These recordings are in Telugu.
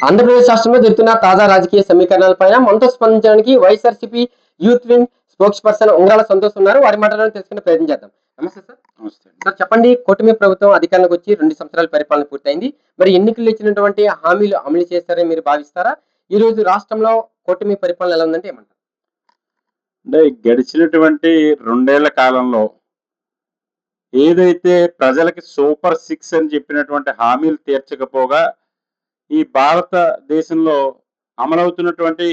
ఆంధ్రప్రదేశ్ రాష్ట్రంలో జరుగుతున్న తాజా రాజకీయ సమీకరణాలపైన మనతో స్పందించడానికి YSRCP youth wing spokesperson Ungarala Santosh ఉన్నారు. వారి మాటలను తెలుసుకునే ప్రయత్నం చేద్దాం. నమస్తే సార్. నమస్తే. సార్ చెప్పండి, కూటమి ప్రభుత్వం అధికారంలోకి వచ్చి 2 సంవత్సరాల పరిపాలన పూర్తయింది. మరి ఎన్నికల్లో ఇచ్చినటువంటి హామీలు అమలు చేస్తారని మీరు భావిస్తారా? ఈ రోజు రాష్ట్రంలో కూటమి పరిపాలన ఎలా ఉందంటే ఏమంటారు? అంటే గడిచినటువంటి 2 ఏళ్ల కాలంలో ఏదైతే ప్రజలకి సూపర్ 6 అని చెప్పినటువంటి హామీలు తీర్చకపోగా, ఈ భారతదేశంలో అమలవుతున్నటువంటి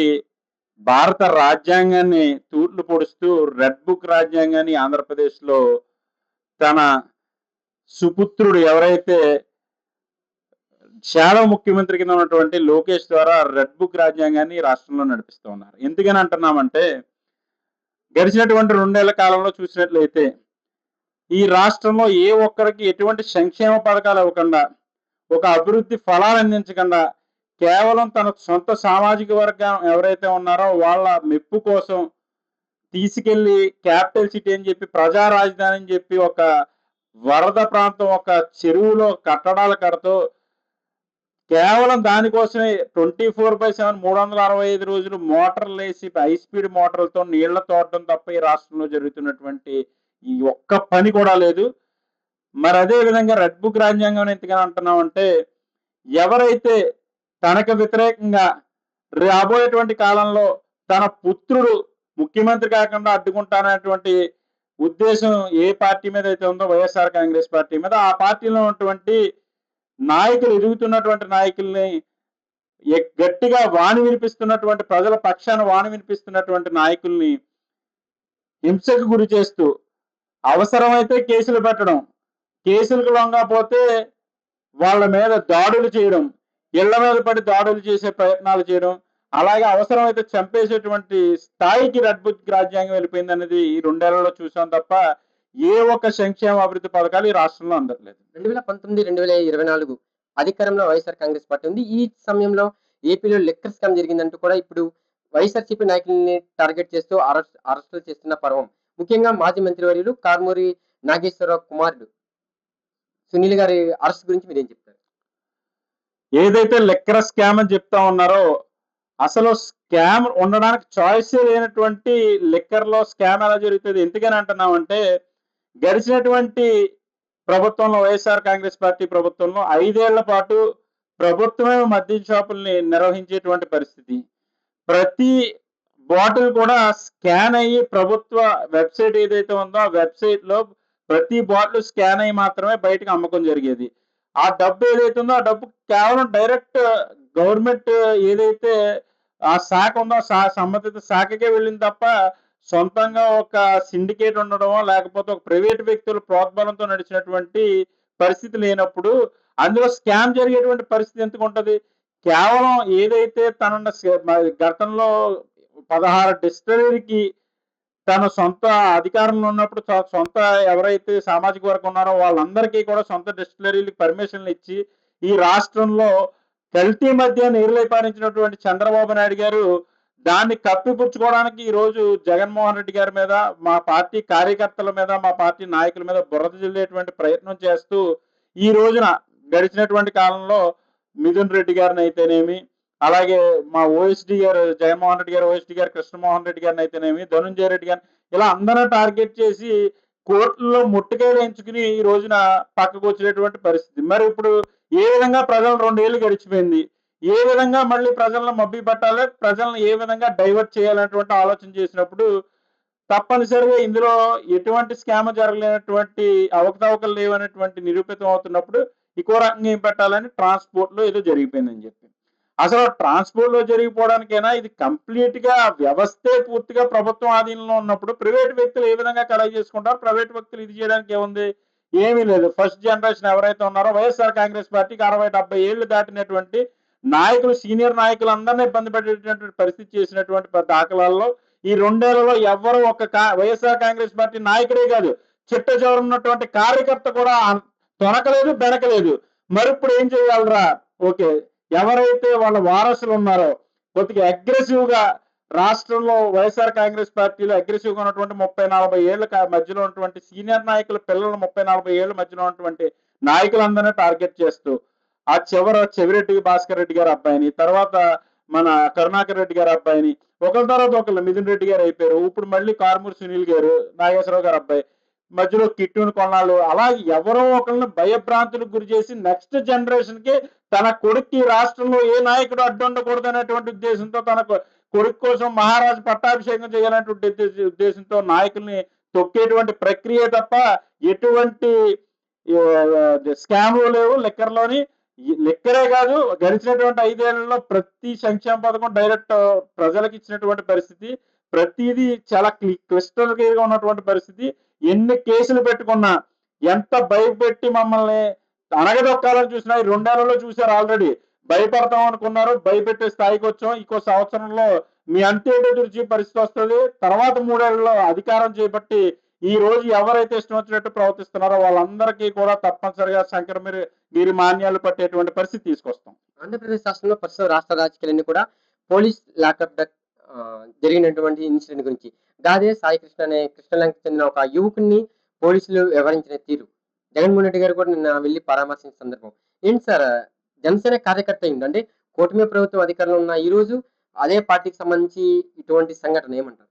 భారత రాజ్యాంగాన్ని తూట్లు పొడుస్తూ రెడ్ బుక్ రాజ్యాంగాన్ని ఆంధ్రప్రదేశ్‌లో తన సుపుత్రుడు ఎవరైతే షాడో ముఖ్యమంత్రి కింద ఉన్నటువంటి లోకేష్ ద్వారా రెడ్ బుక్ రాజ్యాంగాన్ని రాష్ట్రంలో నడిపిస్తూ ఉన్నారు. ఎందుకని అంటున్నామంటే, గడిచినటువంటి 2 ఏళ్ల కాలంలో చూసినట్లయితే ఈ రాష్ట్రంలో ఏ ఒక్కరికి ఎటువంటి సంక్షేమ పథకాలు ఇవ్వకుండా, ఒక అభివృద్ధి ఫలాలు అందించకుండా, కేవలం తన సొంత సామాజిక వర్గం ఎవరైతే ఉన్నారో వాళ్ళ మెప్పు కోసం తీసుకెళ్ళి క్యాపిటల్ సిటీ అని చెప్పి, ప్రజా రాజధాని అని చెప్పి, ఒక వరద ప్రాంతం, ఒక చెరువులో కట్టడాలు కడుతూ కేవలం దానికోసమే 24/7 365 రోజులు మోటార్లేసి హై స్పీడ్ మోటార్లతో నీళ్లు తోడటం తప్ప ఈ రాష్ట్రంలో జరుగుతున్నటువంటి ఈ ఒక్క పని కూడా లేదు. మరి అదే విధంగా రెడ్ బుక్ రాజ్యాంగం ఎందుకని అంటున్నామంటే, ఎవరైతే తనకు వ్యతిరేకంగా రాబోయేటువంటి కాలంలో తన పుత్రుడు ముఖ్యమంత్రి కాకుండా అడ్డుకుంటాననేటువంటి ఉద్దేశం ఏ పార్టీ మీద అయితే ఉందో, వైఎస్ఆర్ కాంగ్రెస్ పార్టీ మీద, ఆ పార్టీలో ఉన్నటువంటి నాయకులు, ఎదుగుతున్నటువంటి నాయకుల్ని గట్టిగా వాణి వినిపిస్తున్నటువంటి, ప్రజల పక్షాన వాణి వినిపిస్తున్నటువంటి నాయకుల్ని హింసకు గురి చేస్తూ, అవసరమైతే కేసులు పెట్టడం, కేసులకు లొంగకపోతే వాళ్ళ మీద దాడులు చేయడం, ఇళ్ల మీద పడి దాడులు చేసే ప్రయత్నాలు చేయడం, అలాగే అవసరమైతే చంపేసేటువంటి స్థాయికి రెడ్ బుక్ రాజ్యాంగం వెళ్ళిపోయిందనేది ఈ 2 ఏళ్లలో చూసాం తప్ప ఏ ఒక్క సంక్షేమ అభివృద్ధి పథకాలు ఈ రాష్ట్రంలో అందట్లేదు. 2019, 2024 అధికారంలో వైఎస్ఆర్ కాంగ్రెస్ పార్టీ ఉంది. ఈ సమయంలో ఏపీలో లిక్కర్ స్కామ్ జరిగిందంటూ కూడా ఇప్పుడు వైఎస్ఆర్సీపీ నాయకుల్ని టార్గెట్ చేస్తూ అరెస్టులు చేస్తున్న పర్వం. ముఖ్యంగా మాజీ మంత్రివర్యులు కారుమూరి నాగేశ్వరరావు కుమారుడు సునీల్ గారి అరెస్ట్ గురించి మీరేం చెప్తారు? ఏదైతే లిక్కర్ స్కామ్ అని చెప్తా ఉన్నారో, అసలు స్కామ్ ఉండడానికి చాయిసే లేనటువంటి లిక్కర్‌లో స్కామ్ ఎలా జరుగుతది? ఎందుకని అంటున్నామంటే, గడిచినటువంటి ప్రభుత్వంలో, వైఎస్ఆర్ కాంగ్రెస్ పార్టీ ప్రభుత్వంలో 5 ఏళ్ల పాటు ప్రభుత్వమే మద్యం షాపుల్ని నిర్వహించేటువంటి పరిస్థితి. ప్రతి బాటిల్ కూడా స్కాన్ అయ్యి ప్రభుత్వ వెబ్‌సైట్ ఏదైతే ఉందో ఆ వెబ్‌సైట్‌లో ప్రతి బాటిల్ స్కాన్ అయ్యి మాత్రమే బయటకి అమ్మకం జరిగేది. ఆ డబ్బు ఏదైతే ఉందో ఆ డబ్బు కేవలం డైరెక్ట్ గవర్నమెంట్ ఏదైతే ఆ శాఖ ఉందో సంబంధిత శాఖకే వెళ్ళింది తప్ప, సొంతంగా ఒక సిండికేట్ ఉండడమో, లేకపోతే ఒక ప్రైవేట్ వ్యక్తుల ప్రోద్బలంతో నడిచినటువంటి పరిస్థితి లేనప్పుడు అందులో స్కామ్ జరిగేటువంటి పరిస్థితి ఎందుకుంటది? కేవలం ఏదైతే తనన్న గతంలో 16 డిస్టిలరీకి తన సొంత అధికారంలో ఉన్నప్పుడు సొంత ఎవరైతే సామాజిక వర్గం ఉన్నారో వాళ్ళందరికీ కూడా సొంత డిస్టిలరీలకు పర్మిషన్లు ఇచ్చి ఈ రాష్ట్రంలో కల్తీ మద్యాన్ని ఏరులై పారించినటువంటి చంద్రబాబు నాయుడు గారు దాన్ని కప్పిపుచ్చుకోవడానికి ఈ రోజు జగన్మోహన్ రెడ్డి గారి మీద, మా పార్టీ కార్యకర్తల మీద, మా పార్టీ నాయకుల మీద బురద జల్లేటువంటి ప్రయత్నం చేస్తూ ఈ రోజున గడిచినటువంటి కాలంలో మిథున్ రెడ్డి గారిని అయితేనేమి, అలాగే మా ఓఎస్డీ గారు జగన్మోహన్ రెడ్డి గారు, ఓఎస్డీ గారు కృష్ణమోహన్ రెడ్డి గారిని అయితేనేమి, ధనుంజయ రెడ్డి గారిని, ఇలా అందరిని టార్గెట్ చేసి కోర్టుల్లో ముట్టుకాయలు ఎంచుకుని ఈ రోజున పక్కకు వచ్చేటువంటి పరిస్థితి. మరి ఇప్పుడు ఏ విధంగా ప్రజలు 2 ఏళ్లు గడిచిపోయింది, ఏ విధంగా మళ్ళీ ప్రజలను మభ్య పెట్టాలి, ప్రజలను ఏ విధంగా డైవర్ట్ చేయాలనేటువంటి ఆలోచన చేసినప్పుడు తప్పనిసరిగా ఇందులో ఎటువంటి స్కామ్ జరగలేనటువంటి, అవకతవకలు లేవనేటువంటి నిరూపితం అవుతున్నప్పుడు ఇంకో రకంగా ఏం పెట్టాలని ట్రాన్స్‌పోర్ట్‌లో ఏదో జరిగిపోయిందని చెప్పి. అసలు ట్రాన్స్‌పోర్ట్‌లో జరిగిపోవడానికైనా ఇది కంప్లీట్‌గా వ్యవస్థే పూర్తిగా ప్రభుత్వం ఆధీనంలో ఉన్నప్పుడు ప్రైవేట్ వ్యక్తులు ఏ విధంగా కలెక్ట్ చేసుకుంటారు? ప్రైవేట్ వ్యక్తులు ఇది చేయడానికి ఏముంది? ఏమీ లేదు. ఫస్ట్ జనరేషన్ ఎవరైతే ఉన్నారో వైఎస్ఆర్ కాంగ్రెస్ పార్టీకి 60, 70 ఏళ్లు దాటినటువంటి నాయకులు, సీనియర్ నాయకులందరిని ఇబ్బంది పెట్టేటటువంటి పరిస్థితి చేసినటువంటి దాఖలాల్లో ఈ 2 ఏళ్లలో ఎవ్వరు వైఎస్ఆర్ కాంగ్రెస్ పార్టీ నాయకుడే కాదు, చిట్ట చివర ఉన్నటువంటి కార్యకర్త కూడా తొనకలేదు, బెనకలేదు. మరిప్పుడు ఏం చేయాలిరా? ఓకే, ఎవరైతే వాళ్ళ వారసులు ఉన్నారో కొద్దిగా అగ్రెసివ్‌గా రాష్ట్రంలో వైఎస్ఆర్ కాంగ్రెస్ పార్టీలో అగ్రెసివ్‌గా ఉన్నటువంటి 30, 40 ఏళ్ల మధ్యలో ఉన్నటువంటి సీనియర్ నాయకుల పిల్లలు 30, 40 ఏళ్ల మధ్యలో ఉన్నటువంటి నాయకులందరినీ టార్గెట్ చేస్తూ ఆ చెవిరెడ్డి భాస్కర్ రెడ్డి గారి అబ్బాయిని, తర్వాత మన కరుణాకర్ రెడ్డి గారి అబ్బాయిని, ఒకరి తర్వాత ఒకళ్ళు మిథున్ రెడ్డి గారు అయిపోయారు. ఇప్పుడు మళ్ళీ కారుమూరి సునీల్ గారు, నాగేశ్వరరావు గారి అబ్బాయి, మధ్యలో కిట్టుని కొన్నాళ్ళు అలా ఎవరో ఒకళ్ళని భయభ్రాంతులకు గురి చేసి నెక్స్ట్ జనరేషన్ కి తన కొడుక్కి రాష్ట్రంలో ఏ నాయకుడు అడ్డుండకూడదు అనేటువంటి ఉద్దేశంతో తన కొడుకు కోసం మహారాజు పట్టాభిషేకం చేయాలనేటువంటి ఉద్దేశంతో నాయకుల్ని తొక్కేటువంటి ప్రక్రియ తప్ప ఎటువంటి స్కామ్లు లేవు లిక్కర్లోని. లిక్కరే కాదు, గడిచినటువంటి 5 ఏళ్లలో ప్రతి సంక్షేమ పథకం డైరెక్ట్ ప్రజలకు ఇచ్చినటువంటి పరిస్థితి, ప్రతిదీ చాలా క్లిస్టల్ గా ఉన్నటువంటి పరిస్థితి. ఎన్ని కేసులు పెట్టుకున్నా, ఎంత భయపెట్టి మమ్మల్ని అనగదొక్కాలని చూసినా ఈ 2 ఏళ్లలో చూశారు ఆల్రెడీ. భయపడతాం అనుకున్నారు, భయపెట్టే స్థాయికి వచ్చాం. ఇంకో సంవత్సరంలో మీ అంతేటో చూసే పరిస్థితి వస్తుంది. తర్వాత 3 ఏళ్లలో అధికారం చేపట్టి ఈ రోజు ఎవరైతే ఇష్టం వచ్చినట్టు ప్రవర్తిస్తున్నారో వాళ్ళందరికీ కూడా తప్పనిసరిగా గిరి మాన్యాలు పట్టేటువంటి పరిస్థితి తీసుకొస్తాం. ఆంధ్రప్రదేశ్ రాష్ట్రంలో ప్రస్తుత రాష్ట్ర రాజకీయాలన్నీ కూడా పోలీస్ లాకప్ డెత్ జరిగినటువంటి ఇన్సిడెంట్ గురించి గాదే సాయి కృష్ణ అనే కృష్ణలంకకు చెందిన ఒక యువకుడిని పోలీసులు వ్యవహరించిన తీరు, జగన్మోహన్ రెడ్డి గారు కూడా నిన్న వెళ్ళి పరామర్శించిన సందర్భం ఏంటి సార్? జనసేన కార్యకర్త అయింది అంటే కూటమి ప్రభుత్వం అధికారంలో ఉన్న ఈ రోజు అదే పార్టీకి సంబంధించి ఇటువంటి సంఘటన ఏమంటారు?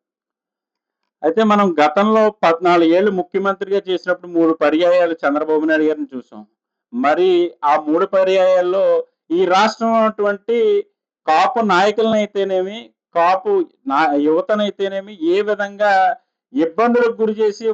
అయితే మనం గతంలో 14 ఏళ్ళు ముఖ్యమంత్రిగా చేసినప్పుడు 3 పర్యాయాలు చంద్రబాబు నాయుడు గారిని చూసాం. మరి ఆ 3 పర్యాయాల్లో ఈ రాష్ట్రం ఉన్నటువంటి కాపు నాయకులనైతేనేమి, కాపు యువతనైతేనేమి ఏ విధంగా ఇబ్బందులకు గురి చేసి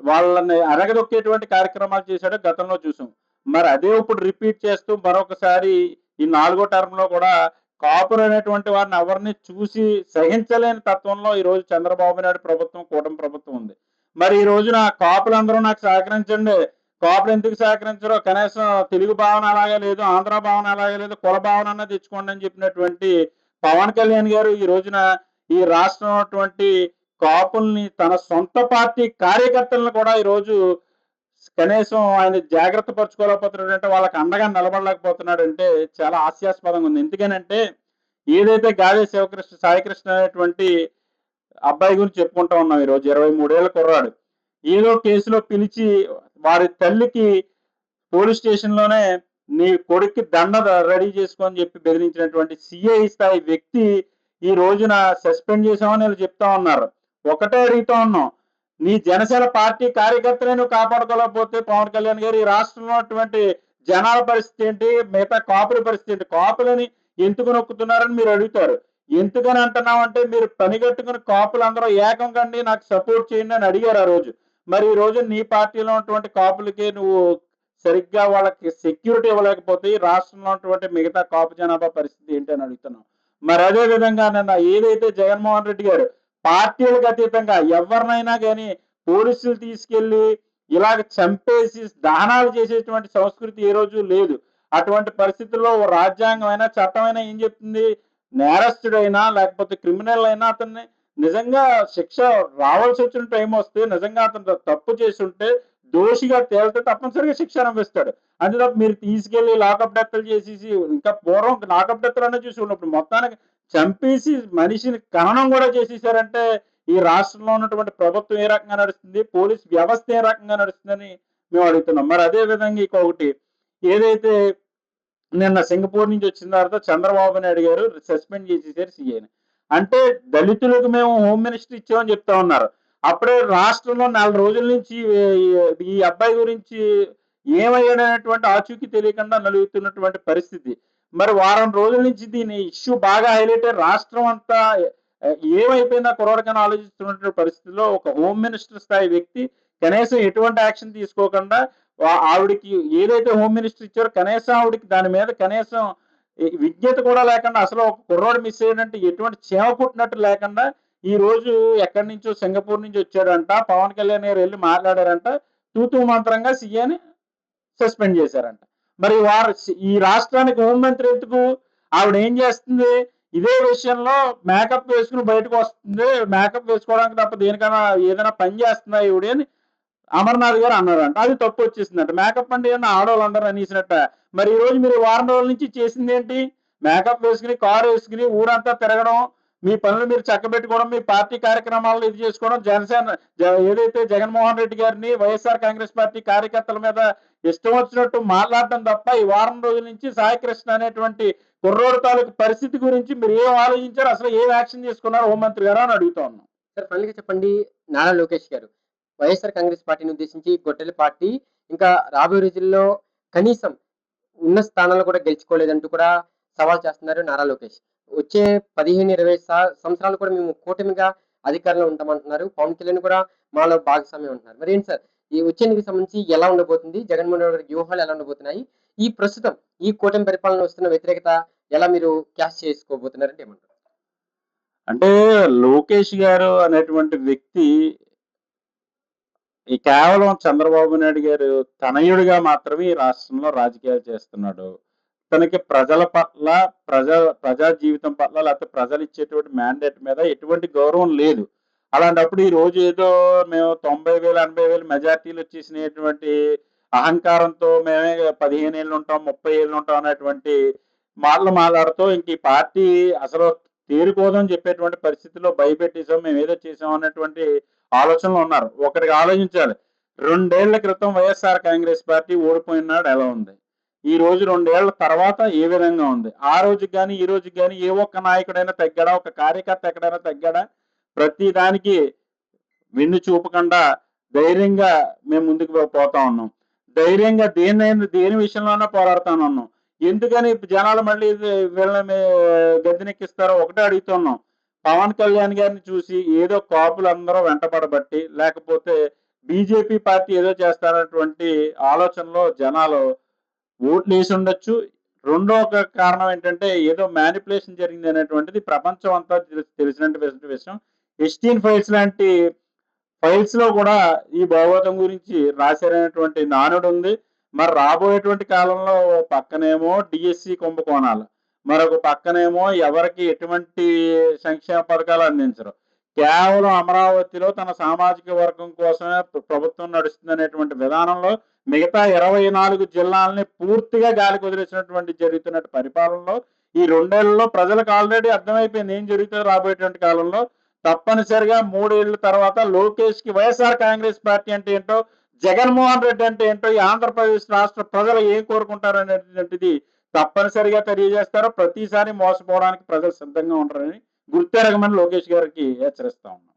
వాళ్ళని అరగదొక్కేటువంటి కార్యక్రమాలు చేశాడో గతంలో చూసాం. మరి అదే ఇప్పుడు రిపీట్ చేస్తూ మరొకసారి ఈ 4వ టర్మ్ లో కూడా కాపులు అనేటువంటి వారిని ఎవరిని చూసి సహించలేని తత్వంలో ఈ రోజు చంద్రబాబు నాయుడు ప్రభుత్వం, కూటమి ప్రభుత్వం ఉంది. మరి ఈ రోజున కాపులందరూ నాకు సహకరించండి, కాపులు ఎందుకు సహకరించరో, కనీసం తెలుగు భావన అలాగే లేదు, ఆంధ్ర భావన అలాగే లేదు, కుల భావన అన్న తెచ్చుకోండి అని చెప్పినటువంటి పవన్ కళ్యాణ్ గారు ఈ రోజున ఈ రాష్ట్రం అటువంటి కాపుల్ని తన సొంత పార్టీ కార్యకర్తలను కూడా ఈ రోజు కనీసం ఆయన జాగ్రత్త పరచుకోలేకపోతున్నాడు అంటే, వాళ్ళకి అండగా నిలబడలేకపోతున్నాడు అంటే చాలా హాస్యాస్పదంగా ఉంది. ఎందుకనంటే ఏదైతే గాదే సాయికృష్ణ అనేటువంటి అబ్బాయి గురించి చెప్పుకుంటా ఉన్నాం ఈ రోజు, 23 ఏళ్ల కుర్రాడు ఏదో కేసులో పిలిచి వారి తల్లికి పోలీస్ స్టేషన్ లోనే నీ కొడుక్కి దండ రెడీ చేసుకొని చెప్పి బెదిరించినటువంటి సిఐ స్థాయి వ్యక్తి ఈ రోజున సస్పెండ్ చేసామని వీళ్ళు చెప్తా ఉన్నారు. ఒకటే అడుగుతా ఉన్నాం, నీ జనసేన పార్టీ కార్యకర్తలే నువ్వు కాపాడుకోలేకపోతే పవన్ కళ్యాణ్ గారు ఈ రాష్ట్రంలో ఉన్నటువంటి జనాల పరిస్థితి ఏంటి, మిగతా కాపుల పరిస్థితి ఏంటి? కాపులని ఎందుకు నొక్కుతున్నారని మీరు అడుగుతారు. ఎందుకని అంటున్నామంటే, మీరు పని కట్టుకుని కాపులందరూ ఏకం కండి, నాకు సపోర్ట్ చేయండి అని అడిగారు ఆ రోజు. మరి ఈ రోజు నీ పార్టీలో ఉన్నటువంటి కాపులకి నువ్వు సరిగ్గా వాళ్ళకి సెక్యూరిటీ ఇవ్వలేకపోతే ఈ రాష్ట్రంలో ఉన్నటువంటి మిగతా కాపు జనాభా పరిస్థితి ఏంటి అని అడుగుతున్నాం. మరి అదే విధంగా నిన్న ఏదైతే జగన్మోహన్ రెడ్డి గారు పార్టీలకు అతీతంగా ఎవరినైనా కానీ పోలీసులు తీసుకెళ్లి ఇలాగ చంపేసి దహనాలు చేసేటువంటి సంస్కృతి ఏ రోజు లేదు. అటువంటి పరిస్థితుల్లో రాజ్యాంగం అయినా చట్టం అయినా ఏం చెప్తుంది? నేరస్తుడైనా లేకపోతే క్రిమినల్ అయినా అతన్ని నిజంగా శిక్ష రావాల్సి వచ్చిన టైం వస్తే, నిజంగా అతను తప్పు చేసి ఉంటే దోషిగా తేలితే తప్పనిసరిగా శిక్ష అనుభవిస్తాడు. అంతే తప్ప మీరు తీసుకెళ్లి లాకప్ డెత్లు చేసేసి, ఇంకా పూర్వం లాకప్ డెత్లు అనే చూసి ఉన్నప్పుడు మొత్తానికి చంపేసి మనిషిని ఖననం కూడా చేసేసారంటే ఈ రాష్ట్రంలో ఉన్నటువంటి ప్రభుత్వం ఏ రకంగా నడుస్తుంది, పోలీస్ వ్యవస్థ ఏ రకంగా నడుస్తుందని మేము అడుగుతున్నాం. మరి అదే విధంగా ఇంకొకటి, ఏదైతే నిన్న సింగపూర్ నుంచి వచ్చిన తర్వాత చంద్రబాబు నాయుడు గారు సస్పెండ్ చేసేసారు సీఐని. అంటే దళితులకు మేము హోమ్ మినిస్టర్ ఇచ్చామని చెప్తా ఉన్నారు. అప్పుడే రాష్ట్రంలో 4 రోజుల నుంచి ఈ అబ్బాయి గురించి ఏమయ్యాడనేటువంటి ఆచూకీ తెలియకుండా నలుగుతున్నటువంటి పరిస్థితి. మరి వారం రోజుల నుంచి దీని ఇష్యూ బాగా హైలైట్ అయ్యి రాష్ట్రం అంతా ఏమైపోయిందా కుర్రాడికని ఆలోచిస్తున్నటువంటి పరిస్థితిలో ఒక హోమ్ మినిస్టర్ స్థాయి వ్యక్తి కనీసం ఎటువంటి యాక్షన్ తీసుకోకుండా ఆవిడికి ఏదైతే హోమ్ మినిస్టర్ ఇచ్చారో కనీసం ఆవిడికి దాని మీద కనీసం విజ్ఞత కూడా లేకుండా, అసలు ఒక కుర్రాడు మిస్ అయ్యాడంటే ఎటువంటి చీమ పుట్టినట్టు లేకుండా ఈ రోజు ఎక్కడి నుంచో సింగపూర్ నుంచి వచ్చాడంట, పవన్ కళ్యాణ్ గారు వెళ్ళి మాట్లాడారంట, తూతూ మంత్రంగా సీఎని సస్పెండ్ చేశారంట. మరి ఈ రాష్ట్రానికి హోంమంత్రి ఎందుకు? ఆవిడ ఏం చేస్తుంది? ఇదే విషయంలో మేకప్ వేసుకుని బయటకు వస్తుంది, మేకప్ వేసుకోవడానికి తప్ప దేనికైనా ఏదైనా పని చేస్తుందా ఈవిడ అని అమర్నాథ్ గారు అన్నారంట. అది తప్పు వచ్చేసిందంట. మేకప్ అంటే ఏమన్నా ఆడవాళ్ళందరూ అనేసినట్ట. మరి ఈ రోజు మీరు వారం రోజుల నుంచి చేసింది ఏంటి? మేకప్ వేసుకుని కారు వేసుకుని ఊరంతా తిరగడం, మీ పనులు మీరు చక్కబెట్టుకోవడం, మీ పార్టీ కార్యక్రమాలను ఇది చేసుకోవడం, ఏదైతే జగన్మోహన్ రెడ్డి గారిని వైఎస్ఆర్ కాంగ్రెస్ పార్టీ కార్యకర్తల మీద ఇష్టం వచ్చినట్టు మాట్లాడటం తప్ప ఈ వారం రోజుల నుంచి సాయికృష్ణ అనేటువంటి కుర్రోడు తాలూకు పరిస్థితి గురించి మీరు ఏం ఆలోచించారు? అసలు ఏం యాక్షన్ తీసుకున్నారు హోంమంత్రి గారు అని అడుగుతా ఉన్నాం. సార్ ఫైనల్ గా చెప్పండి, నారా లోకేష్ గారు వైఎస్ఆర్ కాంగ్రెస్ పార్టీని ఉద్దేశించి గొడ్డలి పార్టీ ఇంకా రాబోయే రోజుల్లో కనీసం ఉన్న స్థానాలు కూడా గెలుచుకోలేదంటూ కూడా సవాల్ చేస్తున్నారు నారా లోకేష్. వచ్చే 15-20 సంవత్సరాలు కూడా మేము కూటమిగా అధికారంలో ఉంటామంటున్నారు. పవన్ కళ్యాణ్ కూడా మాలో భాగస్వామ్యం అంటున్నారు. మరి ఏంటి సార్ ఈ వచ్చే ఎన్నికకి సంబంధించి ఎలా ఉండబోతుంది? జగన్మోహన్ రెడ్డి గారి వ్యూహాలు ఎలా ఉండబోతున్నాయి? ఈ ప్రస్తుతం ఈ కూటమి పరిపాలన వస్తున్న వ్యతిరేకత ఎలా మీరు క్యాష్ చేసుకోబోతున్నారంటే ఏమంటారు? అంటే లోకేష్ గారు అనేటువంటి వ్యక్తి ఈ కేవలం చంద్రబాబు నాయుడు గారు తనయుడిగా మాత్రమే ఈ రాష్ట్రంలో రాజకీయాలు చేస్తున్నాడు. తనకి ప్రజల పట్ల, ప్రజా జీవితం పట్ల లేకపోతే ప్రజలు ఇచ్చేటువంటి మ్యాండేట్ మీద ఎటువంటి గౌరవం లేదు. అలాంటప్పుడు ఈ రోజు ఏదో మేము 90,000, 80,000 మెజార్టీలు వచ్చేసినటువంటి అహంకారంతో మేమే 15 ఏళ్ళు ఉంటాం, 30 ఏళ్ళు ఉంటాం అనేటువంటి మాటలు మాట్లాడుతూ ఇంక ఈ పార్టీ అసలు తేరుకోదని చెప్పేటువంటి పరిస్థితిలో భయపెట్టేసాం, మేము ఏదో చేసాం అన్నటువంటి ఆలోచనలో ఉన్నారు. ఒకటికి ఆలోచించాలి. 2 ఏళ్ల క్రితం వైఎస్ఆర్ కాంగ్రెస్ పార్టీ ఓడిపోయినాడు ఎలా ఉంది? ఈ రోజు 2 ఏళ్ల తర్వాత ఏ విధంగా ఉంది? ఆ రోజుకి గాని, ఈ రోజుకి గాని ఏ ఒక్క నాయకుడైనా తగ్గాడా? ఒక కార్యకర్త ఎక్కడైనా తగ్గాడా? ప్రతి దానికి వెన్ను చూపకుండా ధైర్యంగా మేము ముందుకు పోతా ఉన్నాం. ధైర్యంగా దేని విషయంలోనైనా పోరాడుతానే ఉన్నాం. ఎందుకని జనాలు మళ్ళీ వీళ్ళని గద్దెనెక్కిస్తారో ఒకటే అడుగుతున్నాం. పవన్ కళ్యాణ్ గారిని చూసి ఏదో కాపులందరూ వెంటపడబట్టి, లేకపోతే బీజేపీ పార్టీ ఏదో చేస్తారన్నటువంటి ఆలోచనలో జనాలు ఓట్లేసి ఉండొచ్చు. రెండో ఒక కారణం ఏంటంటే ఏదో మ్యానిపులేషన్ జరిగింది అనేటువంటిది ప్రపంచం అంతా తెలిసినటువంటి విషయం. ఎస్టీన్ ఫైల్స్ లాంటి ఫైల్స్ లో కూడా ఈ భాగవతం గురించి రాశారనేటువంటి నానుడు ఉంది. మరి రాబోయేటువంటి కాలంలో ఓ పక్కనేమో డిఎస్సి కుంభకోణాలు, మరొక పక్కనేమో ఎవరికి ఎటువంటి సంక్షేమ పథకాలు అందించరు. కేవలం అమరావతిలో తన సామాజిక వర్గం కోసమే ప్రభుత్వం నడుస్తుందనేటువంటి విధానంలో మిగతా 24 జిల్లాలని పూర్తిగా గాలికి వదిలేసినటువంటి జరుగుతున్న పరిపాలనలో ఈ 2 ఏళ్లలో ప్రజలకు ఆల్రెడీ అర్థమైపోయింది ఏం జరుగుతుందో రాబోయేటువంటి కాలంలో. తప్పనిసరిగా 3 ఏళ్ల తర్వాత లోకేష్‌కి వైఎస్ఆర్ కాంగ్రెస్ పార్టీ అంటే ఏంటో, జగన్మోహన్ రెడ్డి అంటే ఏంటో, ఈ ఆంధ్రప్రదేశ్ రాష్ట్ర ప్రజలు ఏం కోరుకుంటారనేటువంటిది తప్పనిసరిగా తెలియజేస్తారు. ప్రతిసారి మోసపోవడానికి ప్రజలు సిద్ధంగా ఉంటారని గుర్తెరగమని లోకేష్ గారికి హెచ్చరిస్తా ఉన్నాం.